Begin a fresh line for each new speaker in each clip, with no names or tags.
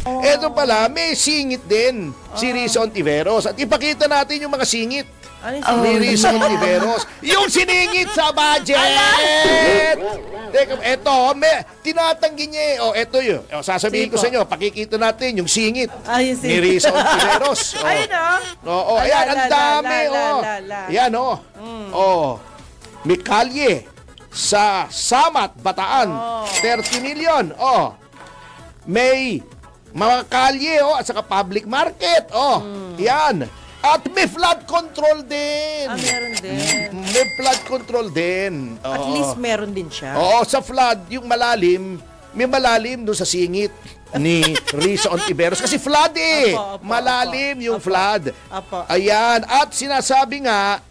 Eto pala, may singit din si Risa Ontiveros. At ipakita natin yung mga singit ni Risa Ontiveros. Yung siningit sa budget! Teka, eto, tinatanggi niya eh. O, eto yun. O, sasabihin ko sa inyo, pakikita natin yung singit ni Risa Ontiveros.
Ayun
Oo, ayan, ang dami. Ayan, may kalye sa Samat, Bataan. 30 million. May mga kalye, at saka public market. Yan. At may flood control din.
Meron din.
May flood control din.
At least meron din siya.
Oo, sa flood, yung malalim, may malalim doon sa singit ni Risa Ontiveros. Kasi flood eh. Malalim yung flood. Ayan. At sinasabi nga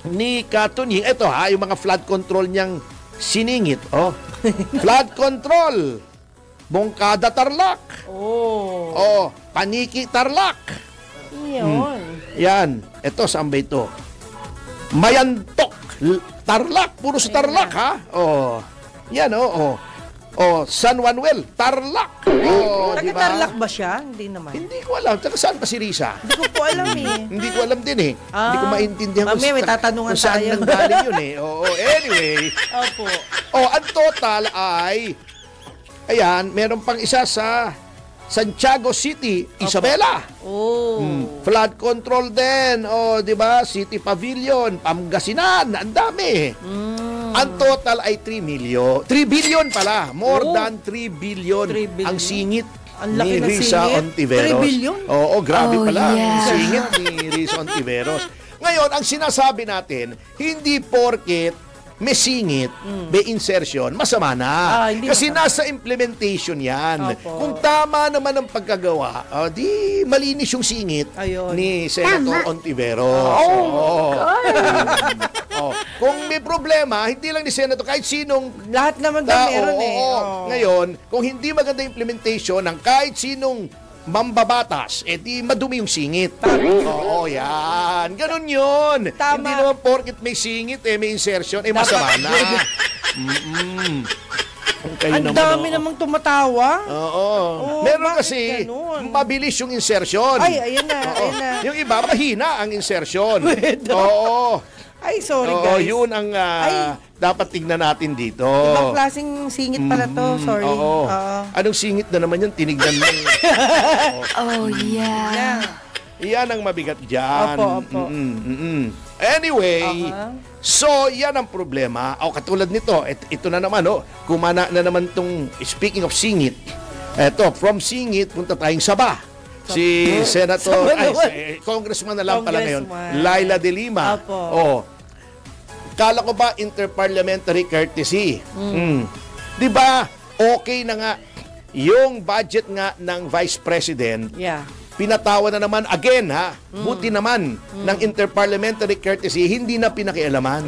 ni Katunying, ito yung mga flood control niyang siningit. Flood control. Bongkada Tarlac. Paniki Tarlac.
Yun.
Yan. Ito, saan ba ito? Mayantok. Tarlac. Puro sa Tarlac, ha? Yan, San Manuel. Tarlac.
Diba? Tarlac ba siya? Hindi naman.
Hindi ko alam. Tsaka saan pa si Risa?
Hindi ko po alam eh.
Hindi ko alam din eh. Hindi ko maintindihan
kung may tatanungan
saan nanggaling yun eh. Anyway.
Opo.
Ang total ay, ayan, meron pang isa sa Santiago City, Isabela. Flood control din. Di ba? City Pavilion, Pangasinan. Ang dami. Ang total ay 3 billion pala. More than 3 billion ang singit ni Risa Ontiveros.
3 billion?
Oo, grabe pala ang singit ni Risa Ontiveros. Ngayon, ang sinasabi natin, hindi porket may singit, may insertion, masama na. Kasi nasa implementation yan. Kung tama naman ang pagkagawa, di malinis yung singit ni Senator Ontiveros. Kung may problema, hindi lang ni Senator, kahit sinong
lahat naman daw meron eh.
Ngayon, kung hindi maganda implementation ng kahit sinong mambabatas, di madumi yung singit. Yan. Ganun yun. Hindi naman porket may singit, may insertion, masama na.
Ang dami namang tumatawa.
Meron kasi, mabilis yung insertion.
Ayan na.
Yung iba, mahina ang insertion.
Ay, sorry guys.
Yun ang dapat tignan natin dito.
Ibang klaseng singit pala to. Sorry.
Anong singit na naman yun? Tinignan mo. Iyan ang mabigat dyan.
Opo.
Anyway, so yan ang problema. Katulad nito, ito na naman, kumana na naman tong, speaking of singit, from singit, punta tayong Sabah. Si Senator, Congressman na lang pala ngayon, Laila de Lima. Kala ko ba interparliamentary courtesy? Di ba, okay na nga yung budget nga ng Vice President. Pinatawa na naman again, buti naman ng interparliamentary courtesy, hindi na pinakialaman.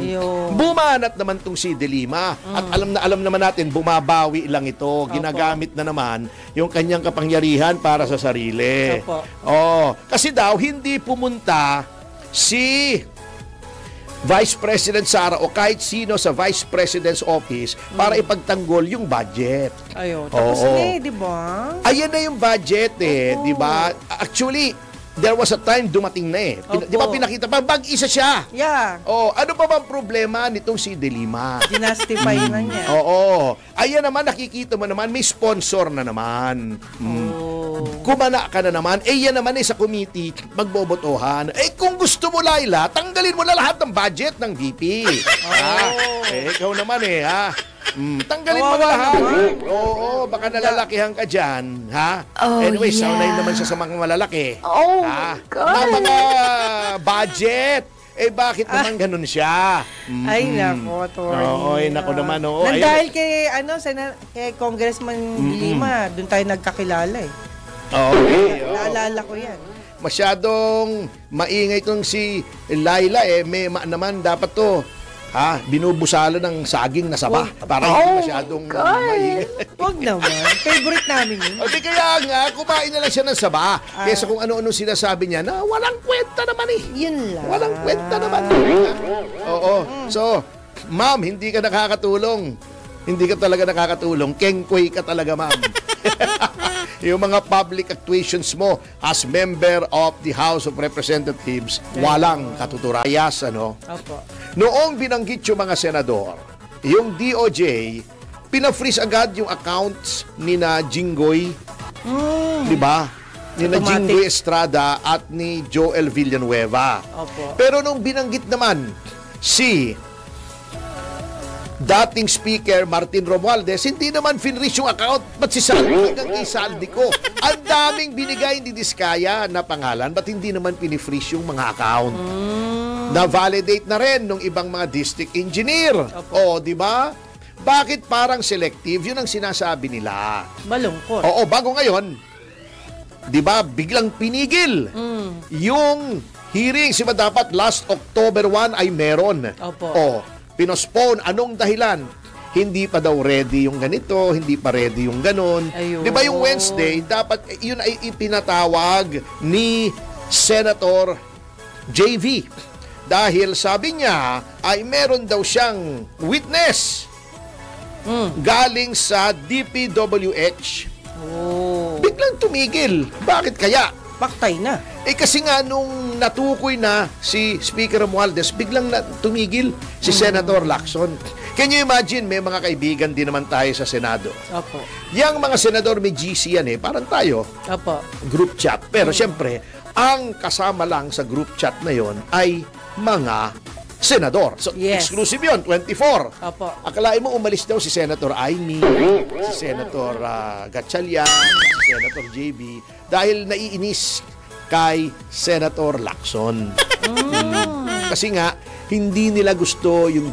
Bumanat naman tong si De Lima. At alam naman natin, bumabawi lang ito. Ginagamit na naman yung kanyang kapangyarihan para sa sarili. Kasi daw, hindi pumunta si Vice President Sara o kahit sino sa Vice President's office para ipagtanggol yung budget.
Tapos di ba?
Ayan na yung budget di ba? Actually, there was a time dumating na di ba pinakita pa, bag-isa siya. Ano pa bang problema nitong si De Lima?
Dinastify na niya.
Ayan naman, nakikita mo naman, may sponsor na naman. Kumana ka na naman, yan naman sa committee, magbobotohan. Kung gusto mo, Laila, tanggalin mo na lahat ng budget ng VP. Ikaw naman tanggalin mo na lahat. Baka nalalakihan ka dyan, Anyway, saunay naman siya sa mga malalaki. Na mga budget. Bakit naman ganun siya?
Ay, nako, attorney.
Nako naman,
dahil kay, kay Congressman Lima, doon tayo nagkakilala Naalala ko yan.
Masyadong maingay itong si Laila may naman dapat to binubusalo ng saging na saba para hindi masyadong maingay.
Huwag naman. Favorite namin yun.
Kaya nga, kumain na lang siya ng saba kaysa kung ano-ano sinasabi niya na walang kwenta naman
Yun lang.
Walang kwenta naman. So, ma'am, hindi ka nakakatulong. Hindi ka talaga nakakatulong. Kengkoy ka talaga, ma'am. yung mga public actuations mo as member of the House of Representatives, walang katuturayas, ano?
Opo.
Noong binanggit yung mga senador, yung DOJ, pina-freeze agad yung accounts ni na Jinggoy, di ba? Ni na
Automatic.
Jinggoy Estrada at ni Joel Villanueva.
Opo.
Pero nung binanggit naman si dating Speaker Martin Romualdez, hindi naman finreeze yung account. Ba't si Saldi? Hanggang kay Saldi ko. Ang daming binigay ni Diskaya na pangalan, ba't hindi naman pinifreeze yung mga account? Na-validate na rin ng ibang mga district engineer. O, di ba? Bakit parang selective? Yun ang sinasabi nila.
Malungkot.
Oo, bago ngayon, di ba, biglang pinigil yung hearing. Diba dapat last October 1 ay meron.
Opo.
O, pinospone. Anong dahilan? Hindi pa daw ready yung ganito, hindi pa ready yung ganon.
Ayun.
Di ba yung Wednesday, dapat yun ay ipinatawag ni Senator JV. Dahil sabi niya ay meron daw siyang witness galing sa DPWH.
Oh.
Biglang tumigil. Bakit kaya?
Paktay na.
Kasi nga nung natukoy na si Speaker Romualdez, biglang tumigil si Senator Lacson. Can you imagine, may mga kaibigan din naman tayo sa Senado.
Opo.
Yang mga senador may GC yan parang tayo,
Opo.
group chat. Pero siyempre, ang kasama lang sa group chat na yon ay mga senador. So,
Yes.
exclusive yun, 24.
Opo.
Akalain mo umalis daw si Senator Aimee, si Senator Gatchalian, si Senator JB, dahil naiinis kay Senator Lacson. Kasi nga, hindi nila gusto yung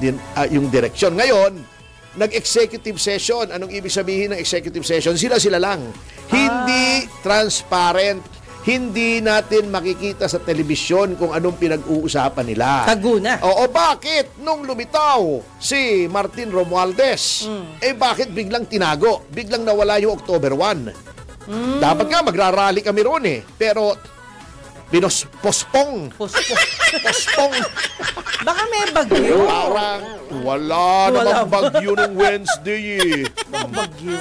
direksyon. Ngayon, nag-executive session. Anong ibig sabihin ng executive session? Sila lang. Hindi transparent. Hindi natin makikita sa telebisyon kung anong pinag-uusapan nila.
Tago na.
Oo, bakit? Nung lumitaw si Martin Romualdez, bakit biglang tinago? Biglang nawala yung October 1. Dapat nga magrarally kami roon Pero pospong. Pospong.
Baka may bagyo.
Parang wala namang bagyo nung Wednesday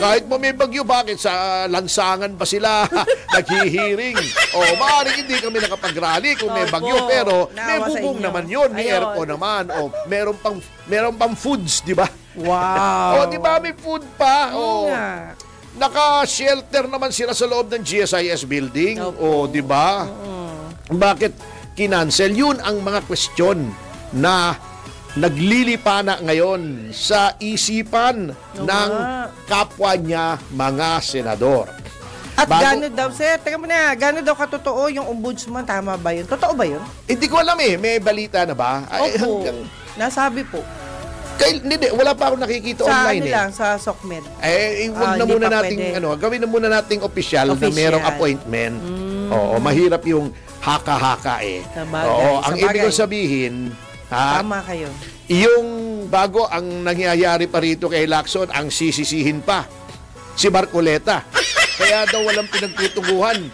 Kahit mo may bagyo, bakit? Sa lansangan ba sila naghihiring? Maaaring hindi kami nakapag-rally kung may bagyo, pero may
Naawa sa
bubong
inyo.
naman yun, may
Ayun.
aircon naman, meron pang foods, di ba?
Wow.
Di ba may food pa?
Oo nga.
Naka-shelter naman sila sa loob ng GSIS building.
Opo.
Di ba? Bakit kinancel? Yun ang mga question na naglilipana ngayon sa isipan ng kapwa niya mga senador.
At gano'n daw, sir, teka muna, gano'n daw katotoo yung ombudsman? Tama ba yun? Totoo ba yun?
Hindi ko alam may balita na ba?
Opo. Nasabi po.
Hindi, wala pa akong nakikita
Sa
online
lang, sa SOCMED.
Huwag na
hindi
muna
pa
nating
pwede.
gawin na muna nating official na merong appointment. Oo, mahirap yung haka-haka
Sabagay,
Oo, ang
sabagay.
ibig kong sabihin,
Tama kayo.
yung bago ang nangyayari pa rito kay Lacson, ang sisisihin pa si Marcoleta. Kaya daw walang pinagtutunguhan.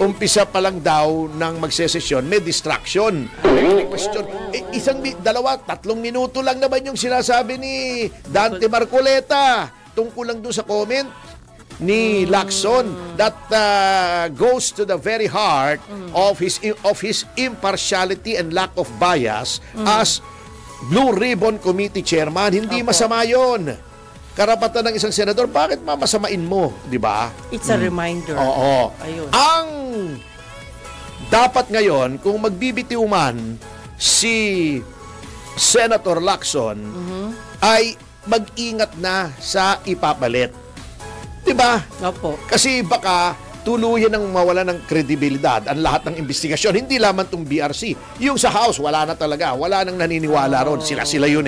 Umpisa pa lang daw ng magsesesyon, may distraction. May question. 3 minuto lang naman yung sinasabi ni Dante Marcoleta tungkol lang doon sa comment ni Lacson that goes to the very heart of his impartiality and lack of bias as Blue Ribbon Committee Chairman. Hindi masama yon. Karapatan ng isang senador, bakit mamasamain mo, di ba?
It's a reminder.
Oo.
Ayun.
Ang dapat ngayon, kung magbibitiw man si Senator Lacson, ay mag-ingat na sa ipapalit. Di ba?
Opo.
Kasi baka tuluyan ng mawala ng kredibilidad ang lahat ng investigasyon. Hindi lamang tong BRC. Yung sa House, wala na talaga. Wala nang naniniwala ron. Sila yun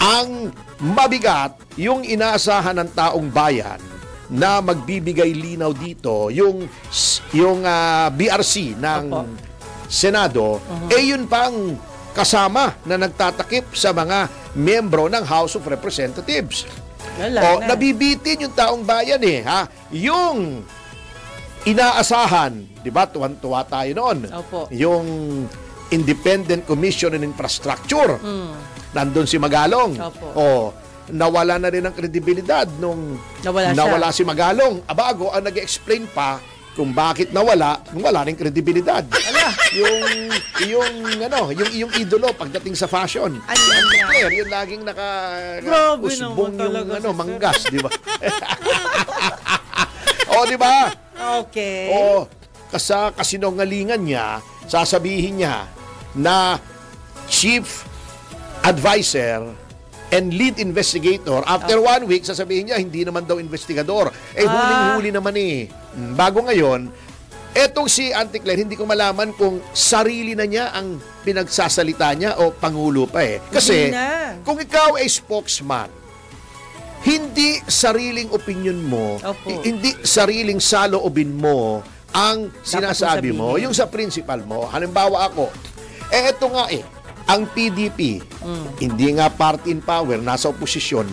Ang mabigat, yung inaasahan ng taong bayan na magbibigay linaw dito, yung BRC ng Senado, yun pang kasama na nagtatakip sa mga membro ng House of Representatives. Nabibitin yung taong bayan Yung inaasahan, di ba, tuwan-tuwa tayo noon.
Opo.
Yung Independent Commission on Infrastructure. Nandun si Magalong.
Opo.
nawala na rin ang kredibilidad nung nawala si Magalong. Abago ang nag-explain pa kung bakit wala rin kredibilidad. yung idolo pagdating sa fashion. Claire, yung laging usbong yung manggas, di ba? Di ba?
Okay.
Kasinungalingan niya, sasabihin niya na chief advisor and lead investigator. After 1 week, sasabihin niya, hindi naman daw investigador. Huling-huli naman Bago ngayon, etong si Auntie Claire, hindi ko malaman kung sarili na niya ang pinagsasalita niya o Pangulo pa Kasi, kung ikaw ay spokesman, hindi sariling opinion mo, hindi sariling saloobin mo ang sinasabi mo, yung sa principal mo. Halimbawa ako, eto nga ang PDP, hindi nga party in power, nasa oposisyon.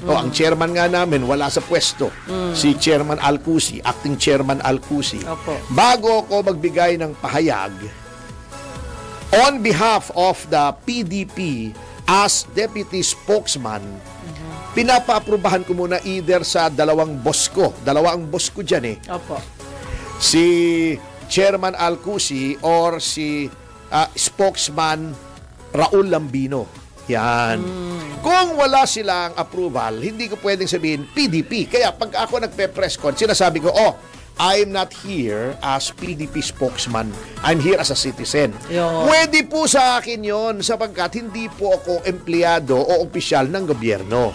Ang chairman nga namin, wala sa pwesto. Si Chairman Alcusi, acting Chairman Alcusi. Bago ako magbigay ng pahayag, on behalf of the PDP as deputy spokesman, pinapa-aprubahan ko muna either sa dalawang boss ko dyan si Chairman Alcusi or si spokesman Raul Lambino. Yan. Kung wala silang approval, hindi ko pwedeng sabihin PDP. Kaya pag ako nagpe-press con, sinasabi ko, I'm not here as PDP spokesman. I'm here as a citizen. Pwede po sa akin yon sapagkat hindi po ako empleyado o opisyal ng gobyerno.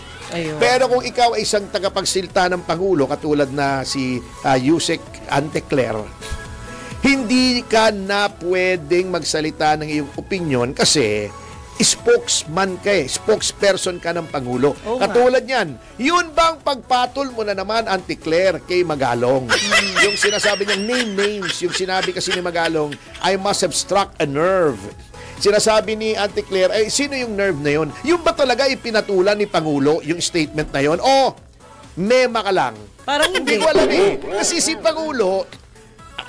Pero kung ikaw ay isang tagapagsilta ng Pangulo, katulad na si Yusek Auntie Claire, hindi ka na pwedeng magsalita ng iyong opinion kasi spokesman ka spokesperson ka ng Pangulo. Katulad yan, yun bang pagpatol mo na naman, Auntie Claire, kay Magalong? Yung sinasabi niyang names, yung sinabi kasi ni Magalong, I must have struck a nerve. Sinasabi ni Auntie Claire, sino yung nerve na yun? Yung ba talaga ipinatulan ni Pangulo yung statement na yun? Mema ka lang.
Parang
hindi ko alam Kasi si Pangulo,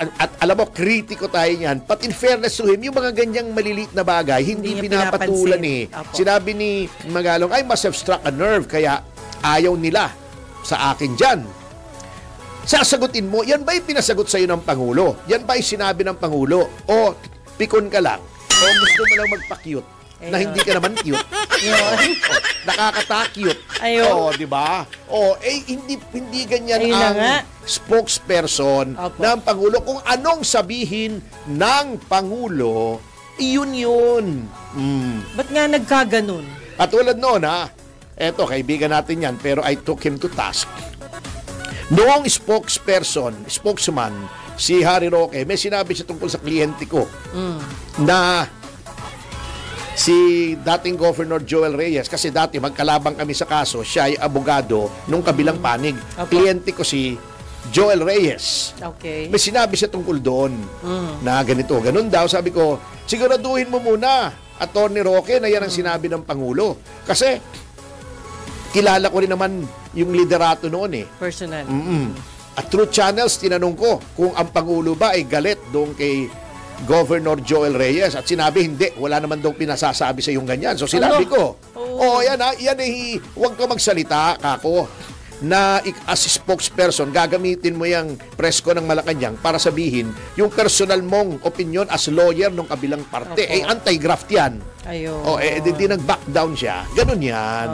at alam mo, kritiko tayo niyan. But in fairness to him, yung mga ganyang maliliit na bagay, hindi pinapatulan Sinabi ni Magalong, I must have struck a nerve, kaya ayaw nila sa akin dyan. Sasagutin mo, yan ba yung pinasagot sa'yo ng Pangulo? Yan ba yung sinabi ng Pangulo? O pikon ka lang? O gusto mo lang magpa-cute? Na hindi ka naman cute. Nakakata-cute. Di ba? Hindi ganyan ang spokesperson ng Pangulo. Kung anong sabihin ng Pangulo, yun.
Ba't nga nagkaganon?
Katulad noon, eto, kaibigan natin yan, pero I took him to task. Noong spokesman, si Harry Roque, may sinabi siya tungkol sa kliyente ko na si dating Governor Joel Reyes, kasi dati magkalabang kami sa kaso, siya ay abogado nung kabilang panig. Kliyente ko si Joel Reyes. May sinabi siya tungkol doon na ganito, ganun daw. Sabi ko, siguraduhin mo muna, Attorney Roque, na yan ang sinabi ng Pangulo. Kasi kilala ko rin naman yung liderato noon
Personal.
At through channels, tinanong ko kung ang Pangulo ba ay galit doon kay Governor Joel Reyes, at sinabi hindi, wala naman daw pinasasabi sa yung ganyan. So sinabi ko, yan huwag ka magsalita, kako, na as spokesperson, gagamitin mo yung presko ng Malacanang para sabihin yung personal mong opinion as lawyer ng kabilang parte. Anti-graft yan. Di nag-back down siya. Ganun yan.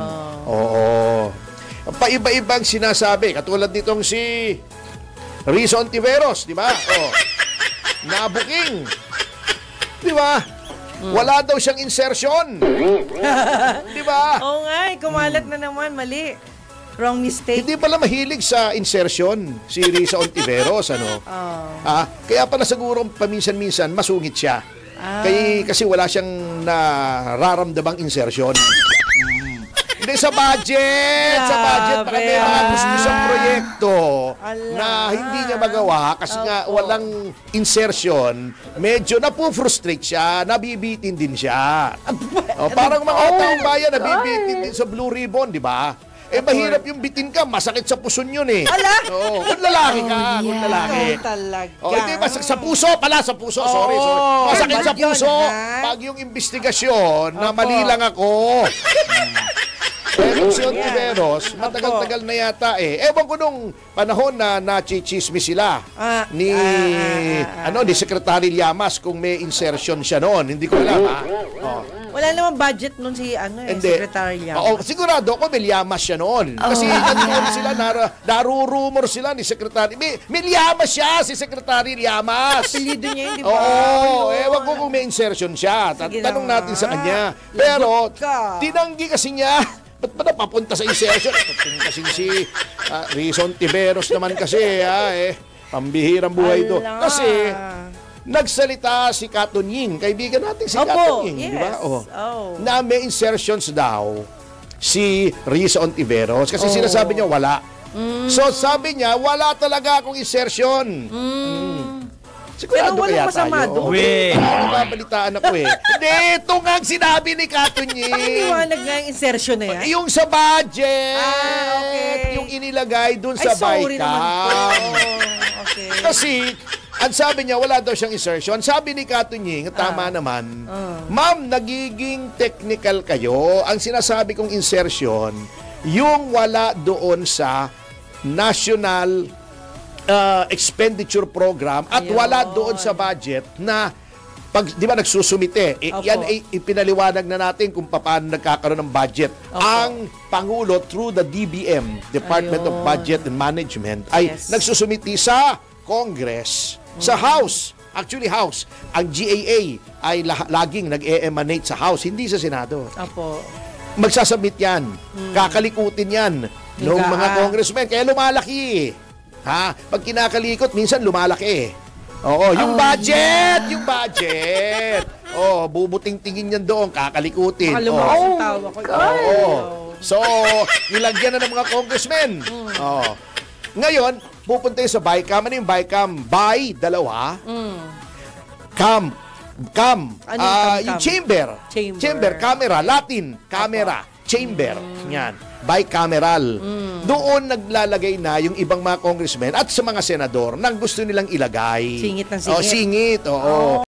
Paiba-ibang sinasabi. Katulad nitong si Rizzo Ontiveros, di ba? Nabuking. Di ba? Wala daw siyang insertion. Di ba?
Kumalat na naman. Mali. Wrong mistake.
Hindi pala mahilig sa insertion si Rizzo Ontiveros, kaya pala siguro paminsan-minsan masungit siya. Kasi wala siyang nararamdamang insertion. Hindi, sa budget. Baka may mga gusto siyang proyekto na hindi niya magawa kasi nga walang insertion. Medyo napufrustrate siya, nabibitin din siya. Parang mga taong bayan, nabibitin din sa Blue Ribbon, di ba? Mahirap yung bitin ka, masakit sa puson yun kung lalaki ka, kung lalaki. Hindi, sa puso pala, sa puso, sorry. Masakit sa puso. Pag yung investigasyon na mali lang ako. Pero si Ontiveros, matagal-tagal na yata eh. Ewan ko nung panahon na nachichismis sila ni ni Secretary Llamas kung may insertion siya noon. Hindi ko alam, ha? Oh.
Wala namang budget nun si Secretary Llamas.
Oo, sigurado ako may Llamas siya noon. Kasi nandoon sila, narurumor sila ni Secretary. May Llamas siya, si Secretary Llamas.
Apelido niya yun, di ba?
Oo, ewan ko kung may insertion siya. Tanong natin sa kanya. Pero, tinanggi kasi niya. Ba't ba napapunta sa insertion? Kasi si Rizon Tiveros naman kasi, pambihirang buhay do. Kasi, nagsalita si Katunying, kaibigan natin si Katunying,
yes.
Di ba? Na may insertions daw si Risa Ontiveros kasi sinasabi niya wala. So sabi niya, wala talaga akong insertion. Sigurado
pero walang
kaya
masama
tayo.
doon.
Nababalitaan ako eh. Hindi, ito nga ang sinabi ni Katunying.
Pakiliwanag nga yung insertion na yan.
Yung sa budget.
Okay.
Yung inilagay dun sa
sorry naman po.
BICAM.
Okay.
Kasi, ang sabi niya, wala daw siyang insertion. Sabi ni Katunying, tama naman, ma'am, nagiging technical kayo. Ang sinasabi kong insertion, yung wala doon sa National Expenditure Program at wala doon sa budget na pag, di ba, nagsusumite. Yan ay ipinaliwanag na natin kung paano nagkakaroon ng budget. Ang Pangulo, through the DBM, Department of Budget and Management, ay nagsusumiti sa Congress, sa House. Actually, House. Ang GAA ay laging nag-e-emanate sa House, hindi sa Senado. Magsasubmit yan. Kakalikutin yan ng mga congressmen. Kaya lumalaki. Ha? Pag kinakalikot, minsan lumalaki. Oo, yung budget! Yung budget! Bubuting-tingin yan doon, kakalikutin.
Tawa ko.
So, nilagyan na ng mga congressmen. Ngayon, pupunta yun sa BICAM. Ano yung BICAM? By, dalawa. Cam. Yung chamber. Camera. Latin. Camera. Chamber. Yan. Bicameral. Doon naglalagay na yung ibang mga congressmen at sa mga senador nang gusto nilang ilagay.
Singit ng singit.
Singit, oo.